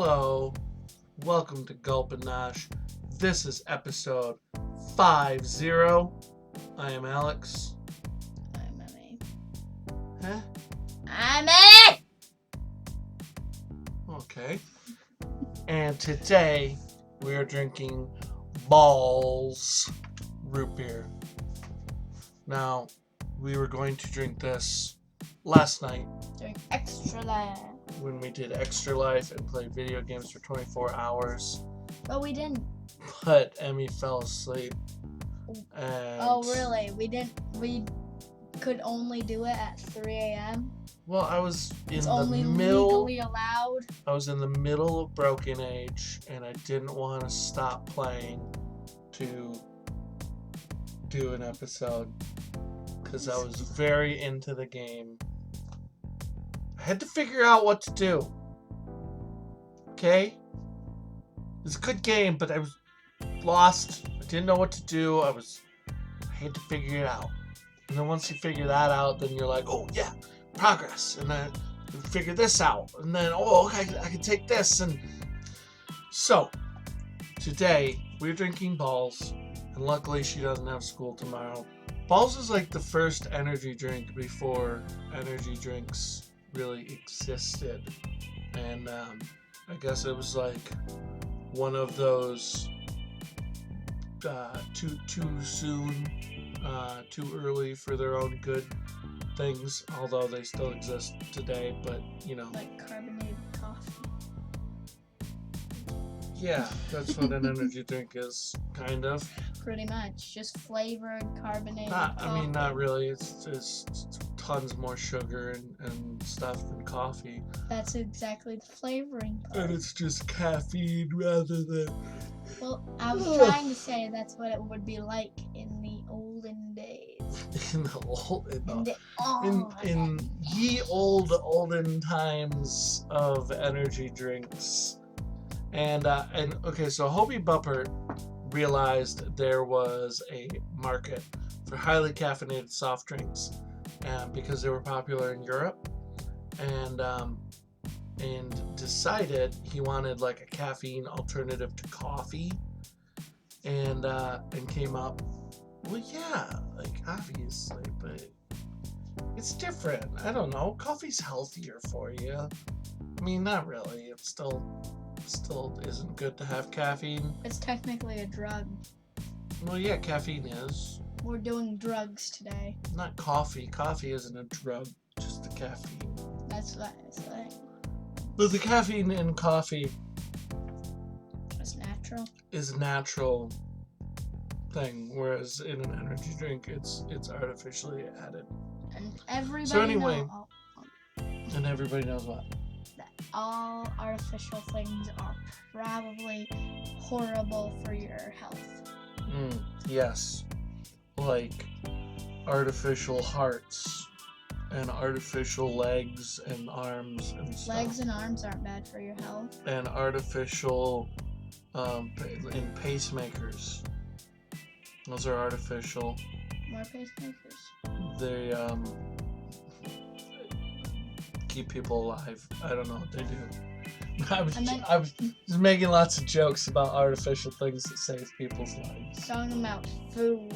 Hello, welcome to Gulp and Nosh. This is episode 50. I am Alex. I'm Emmy. Huh? I'm Emmy! Okay. And today we are drinking Bawls root beer. Now, we were going to drink this last night Doing extra life. when we did Extra Life and played video games for 24 hours. But we didn't. But Emmy fell asleep. And Oh, really? We could only do it at 3 a.m.? Well, I was in It's the only middle. legally allowed? I was in the middle of Broken Age, and I didn't want to stop playing to do an episode because I was very into the game. I had to figure out what to do. Okay? It was a good game, but I was lost. I didn't know what to do. I had to figure it out. And then once you figure that out, then you're like, oh yeah, progress. And then you figure this out. And then, oh, okay, I can take this. And so, today, we're drinking Bawls. And luckily, she doesn't have school tomorrow. Bawls is like the first energy drink before energy drinks really existed. And I guess it was like one of those too soon, too early for their own good things, although they still exist today, but you know. Like carbonated coffee. Yeah, that's what an energy drink is, kind of. Pretty much. Just flavored carbonated coffee. I mean, not really. It's just tons more sugar and stuff than coffee. That's exactly the flavoring part. And it's just caffeine rather than... Well, I was trying to say that's what it would be like in the olden days. in the In ye olden times of energy drinks. And okay, so Hobie Bupper realized there was a market for highly caffeinated soft drinks because they were popular in Europe, and decided he wanted like a caffeine alternative to coffee, and came up, well, yeah, like obviously, but it's different. I don't know, coffee's healthier for you. I mean, not really. It still isn't good to have caffeine. It's technically a drug. Well, yeah, caffeine is. We're doing drugs today. Not coffee. Coffee isn't a drug, just the caffeine. That's what it's like. But the caffeine in coffee It's natural. is a natural thing, whereas in an energy drink, it's artificially added. And everybody So anyway, knows and everybody knows what. that all artificial things are probably horrible for your health. Yes, like artificial hearts and artificial legs and arms and stuff. Legs and arms aren't bad for your health. And artificial in pacemakers. Those are artificial. More pacemakers. They keep people alive. I don't know what they do. I was just making lots of jokes about artificial things that save people's lives. Talking about food.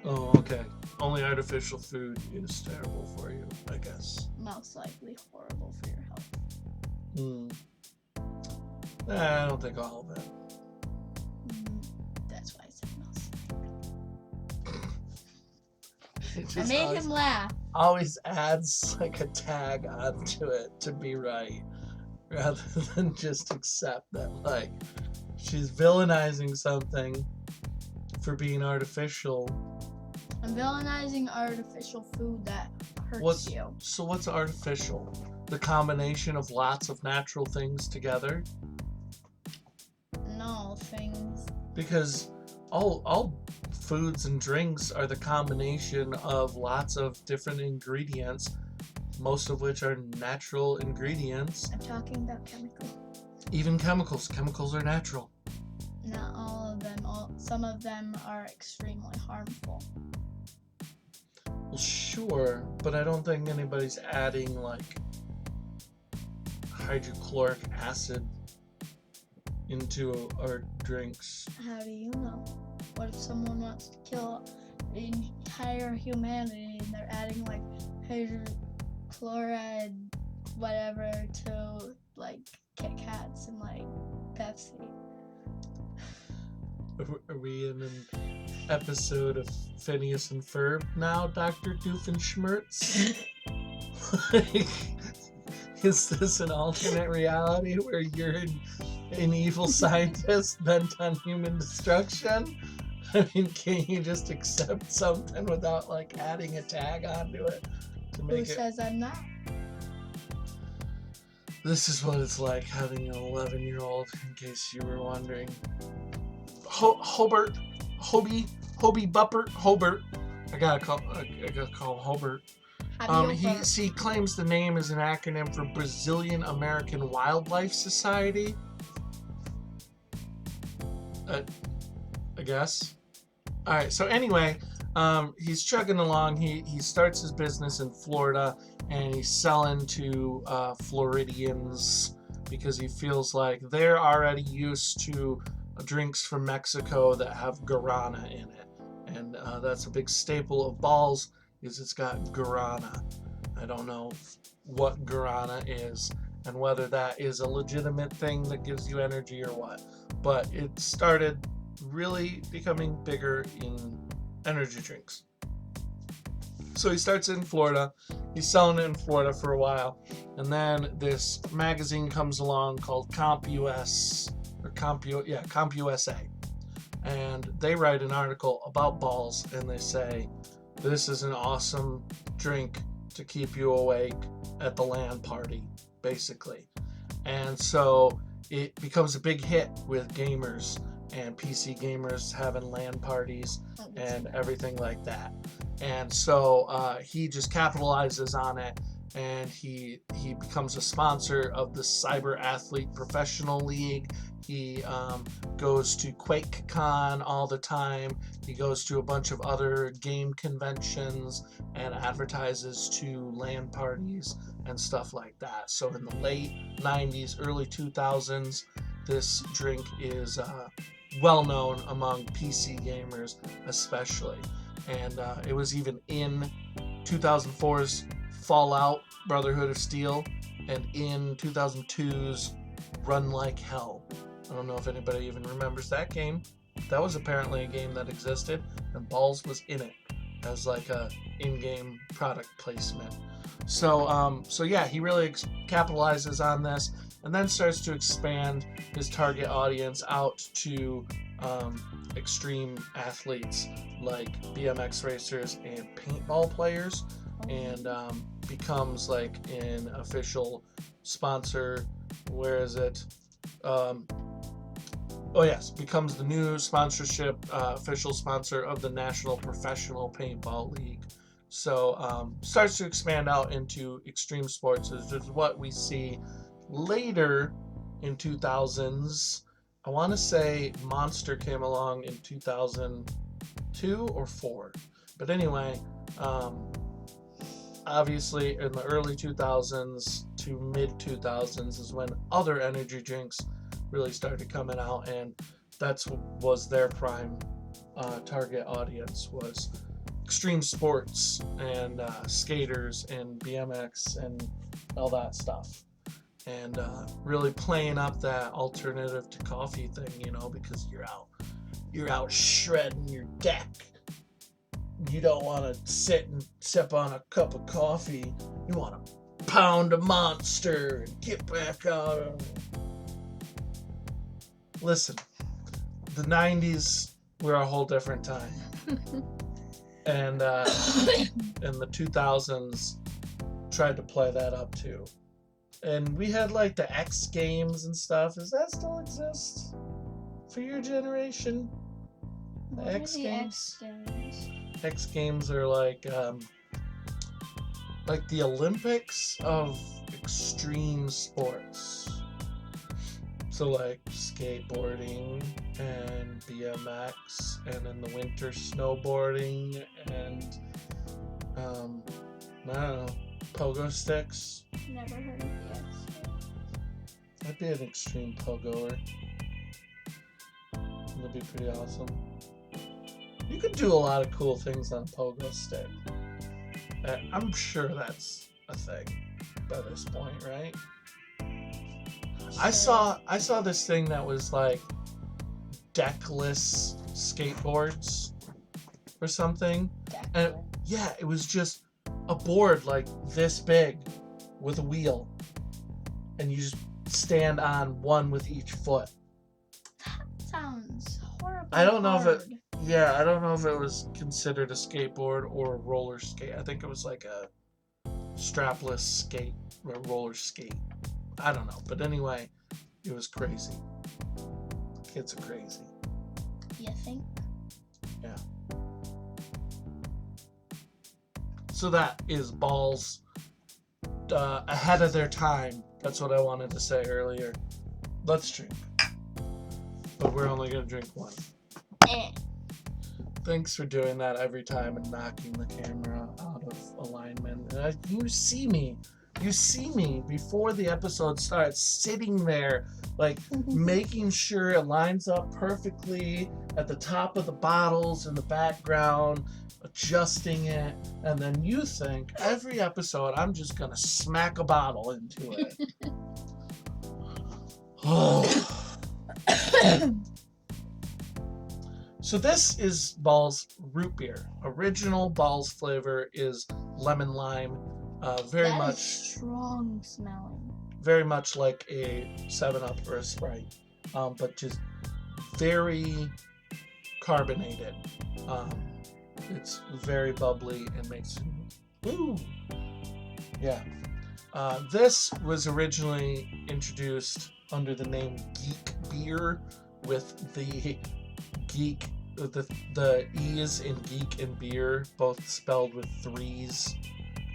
Oh, okay. Only artificial food is terrible for you, I guess. Most likely horrible for your health. I don't think all of it. That's why I said most. It I just made him laugh. always adds like a tag onto it to be right, rather than just accept that like she's villainizing something for being artificial. I'm villainizing artificial food that hurts you. So what's artificial? The combination of lots of natural things together? No, things. Because all foods and drinks are the combination of lots of different ingredients, most of which are natural ingredients. I'm talking about chemicals. Even chemicals. Chemicals are natural. Not all of them. Some of them are extremely harmful. Well, sure, but I don't think anybody's adding like hydrochloric acid into our drinks. How do you know? What if someone wants to kill the entire humanity and they're adding like hydrochloride, whatever, to like Kit Kats and like Pepsi? Are we in an episode of Phineas and Ferb now, Dr. Doofenshmirtz? Like, is this an alternate reality where you're an evil scientist bent on human destruction? I mean, can't you just accept something without like adding a tag onto it to Who make it? says I'm not? This is what it's like having an 11-year-old, in case you were wondering. Hobart, Hobie Buppert, Hobart. I gotta call him Hobart. He claims the name is an acronym for Brazilian American Wildlife Society. I guess. All right. So anyway, he's chugging along. He starts his business in Florida, and he's selling to Floridians because he feels like they're already used to drinks from Mexico that have guarana in it, and that's a big staple of Bawls. Is it's got guarana. I don't know what guarana is and whether that is a legitimate thing that gives you energy or what, but it started really becoming bigger in energy drinks. So he starts in Florida. He's selling it in Florida for a while, and then this magazine comes along called Comp USA, and they write an article about Bawls, and they say this is an awesome drink to keep you awake at the LAN party, basically. And so it becomes a big hit with gamers and PC gamers having LAN parties and everything like that. And so he just capitalizes on it, and he becomes a sponsor of the Cyber Athlete Professional League. He goes to QuakeCon all the time. He goes to a bunch of other game conventions and advertises to LAN parties and stuff like that. So in the late 90s, early 2000s, this drink is well known among PC gamers especially. And it was even in 2004's Fallout Brotherhood of Steel and in 2002's Run Like Hell. I don't know if anybody even remembers that game. That was apparently a game that existed, and Bawls was in it as like a in-game product placement. So yeah, he really capitalizes on this, and then starts to expand his target audience out to extreme athletes like BMX racers and paintball players, and becomes like an official sponsor. Where is it? Becomes the new sponsorship, official sponsor of the National Professional Paintball League. So starts to expand out into extreme sports, which is what we see later in 2000s. I want to say Monster came along in 2002 or 4. But anyway, obviously in the early 2000s to mid 2000s is when other energy drinks really started coming out, and that's was their prime target audience, was extreme sports and skaters and BMX and all that stuff, and really playing up that alternative to coffee thing, because you're out shredding your deck. You don't want to sit and sip on a cup of coffee. You want to pound a Monster and get back out. Listen, the 90s were a whole different time. And in the 2000s tried to play that up too. And we had like the X Games and stuff. Does that still exist for your generation? The X Games? X Games are like the Olympics of extreme sports. So like skateboarding and BMX, and in the winter snowboarding and I don't know, pogo sticks. Never heard of the X. I'd be an extreme pogoer. That'd be pretty awesome. You could do a lot of cool things on a pogo stick. I'm sure that's a thing by this point, right? I saw this thing that was like deckless skateboards or something. And it was just a board like this big with a wheel. And you just stand on one with each foot. That sounds horrible. I don't know if it was considered a skateboard or a roller skate. I think it was like a strapless skate or roller skate. I don't know. But anyway, it was crazy. Kids are crazy. You think? Yeah. So that is Bawls ahead of their time. That's what I wanted to say earlier. Let's drink. But we're only going to drink one. Thanks for doing that every time and knocking the camera out of alignment. You see me before the episode starts sitting there, like making sure it lines up perfectly at the top of the bottles in the background, adjusting it, and then you think every episode I'm just gonna smack a bottle into it. So this is Bawls root beer. Original Bawls flavor is lemon lime. Very that much is strong smelling. Very much like a 7-Up or a Sprite, but just very carbonated. It's very bubbly and makes woo. Yeah. This was originally introduced under the name Geek Beer, with the geek, the E's in geek and beer both spelled with 3s.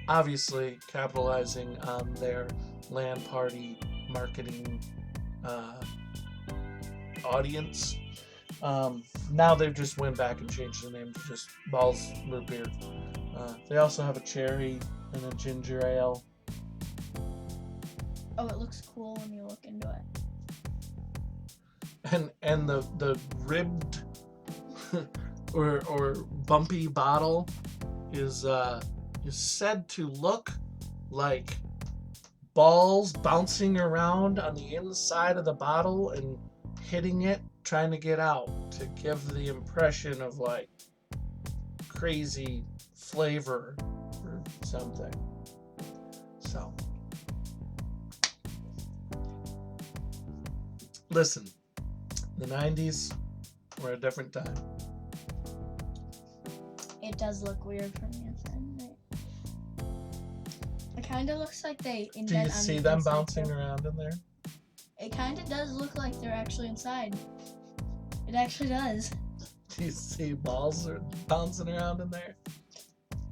Obviously capitalizing on their LAN party marketing audience. Now they've just went back and changed the name to just Bawls root beer. They also have a cherry and a ginger ale. Oh, it looks cool when you look into it. And the ribbed or bumpy bottle is said to look like balls bouncing around on the inside of the bottle and hitting it, trying to get out, to give the impression of like crazy flavor or something. So, listen, the 90s were a different time. It does look weird from the inside, right? It kind of looks like they indent. Do you see them bouncing around in there? It kind of does look like they're actually inside. It actually does. Do you see balls bouncing around in there?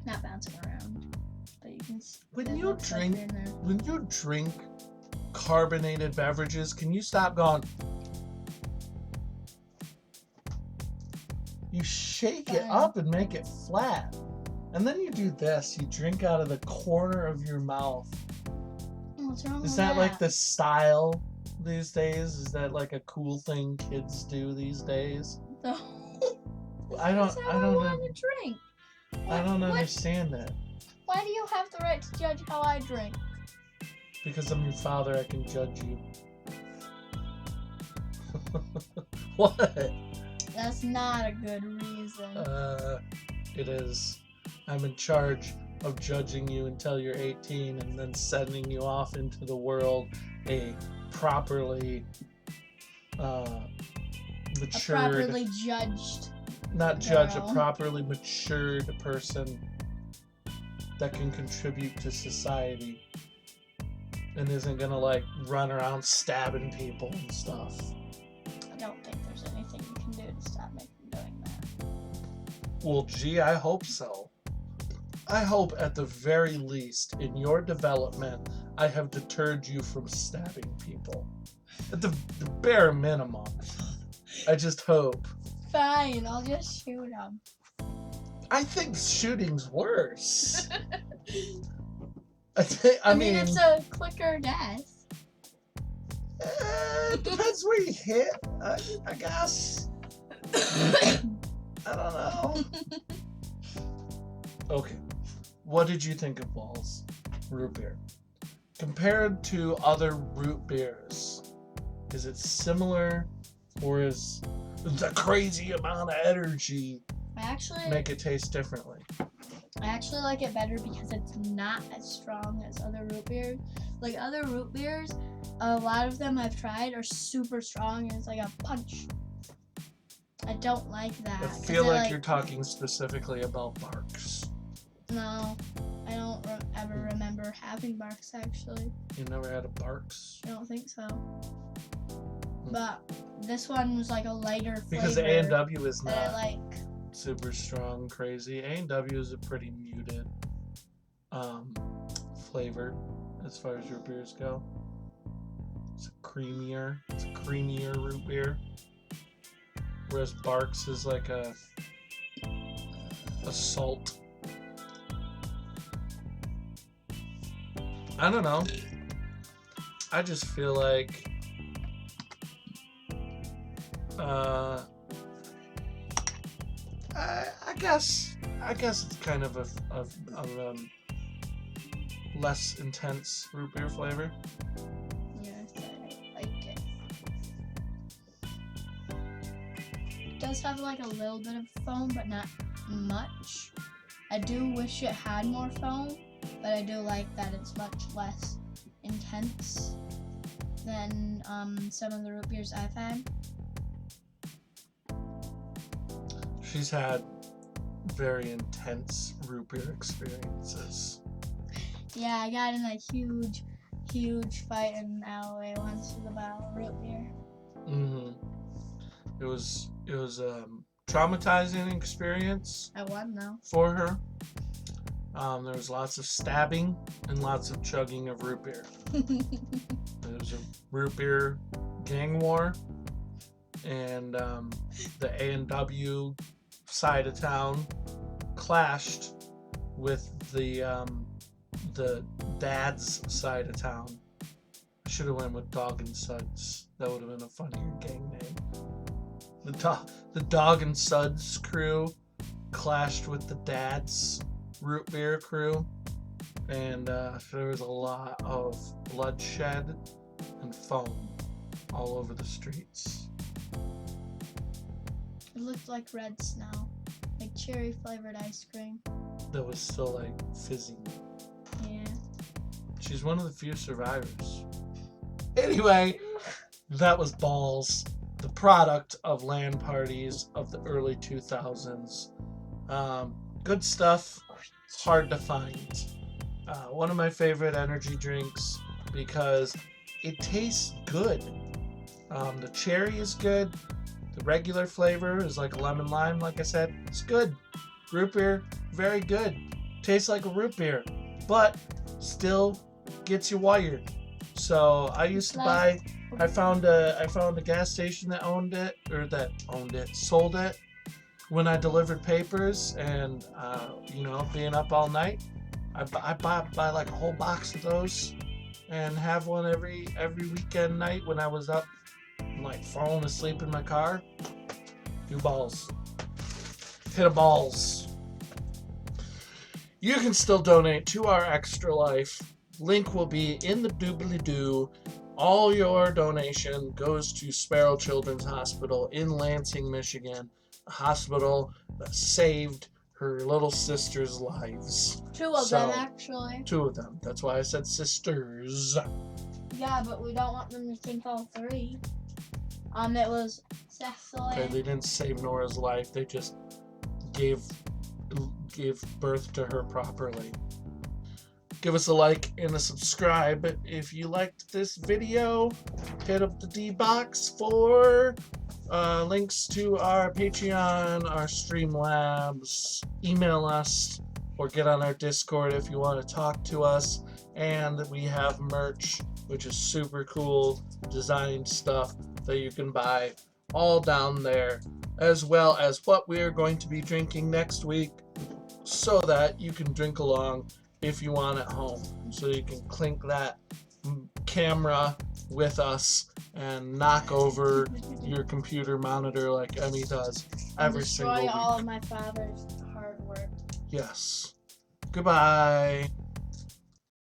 Not bouncing around, but you can. When you drink carbonated beverages, can you stop going? You shake it up and make it flat. And then you do this. You drink out of the corner of your mouth. What's wrong Is with that like the style these days? Is that like a cool thing kids do these days? No. I don't want to drink. I don't understand it. Why do you have the right to judge how I drink? Because I'm your father, I can judge you. What? That's not a good reason. It is. I'm in charge of judging you until you're 18 and then sending you off into the world a properly matured... A properly judged... Not judge, a properly matured person that can contribute to society and isn't gonna like run around stabbing people and stuff. I don't think there's anything you can do to stop me from doing that. Well, gee, I hope so. I hope at the very least in your development I have deterred you from stabbing people. At the bare minimum. I just hope. Fine, I'll just shoot him. I think shooting's worse. I mean, it's a quicker death. It depends where you hit, I guess. I don't know. Okay. What did you think of Bawls root beer? Compared to other root beers, is it similar, or is the crazy amount of energy make it taste differently? I actually like it better because it's not as strong as other root beers. Like other root beers, a lot of them I've tried are super strong and it's like a punch. I don't like that. I feel like you're talking specifically about Barks. No, I don't ever remember having Barks actually. You never had a Barks? I don't think so. But this one was like a lighter flavor. Because A&W is that not I like. super strong, crazy. A&W is a pretty muted flavor as far as root beers go. It's a creamier root beer. Whereas Barks is like a salt. I don't know. I just feel like I guess it's kind of a less intense root beer flavor. Yes, I like it. It does have like a little bit of foam, but not much. I do wish it had more foam, but I do like that it's much less intense than some of the root beers I've had. She's had very intense root beer experiences. Yeah, I got in a huge fight in an alleyway once about root beer. It was a traumatizing experience. I won though. For her. There was lots of stabbing and lots of chugging of root beer. There was a root beer gang war, and the A&W side of town clashed with the dad's side of town. I should have went with Dog and Suds. That would have been a funnier gang name. The Dog and Suds crew clashed with the dad's root beer crew, and there was a lot of bloodshed and foam all over the streets. It looked like red snow, like cherry flavored ice cream. That was still like fizzing. Yeah. She's one of the few survivors. Anyway, that was Bawls, the product of LAN parties of the early 2000s. Good stuff. It's hard to find. One of my favorite energy drinks because it tastes good. The cherry is good. The regular flavor is like lemon lime, like I said. It's good. Root beer, very good. Tastes like a root beer, but still gets you wired. So I used to buy. I found a gas station that sold it when I delivered papers, and being up all night, I buy like a whole box of those and have one every weekend night when I was up, like falling asleep in my car. Do Bawls. Hit a Bawls. You can still donate to our Extra Life. Link will be in the doobly-doo. All your donation goes to Sparrow Children's Hospital in Lansing, Michigan. A hospital that saved her little sister's lives. Two of them, actually. Two of them. That's why I said sisters. Yeah, but we don't want them to think all three. It was Cecily. Okay, they didn't save Nora's life. They just gave birth to her properly. Give us a like and a subscribe if you liked this video. Hit up the D box for links to our Patreon, our Streamlabs. Email us or get on our Discord if you want to talk to us. And we have merch, which is super cool, designed stuff that you can buy all down there, as well as what we are going to be drinking next week, so that you can drink along if you want at home. So you can clink that camera with us and knock over your computer monitor like Emmy does every single destroy week. all of my father's hard work. Yes. Goodbye.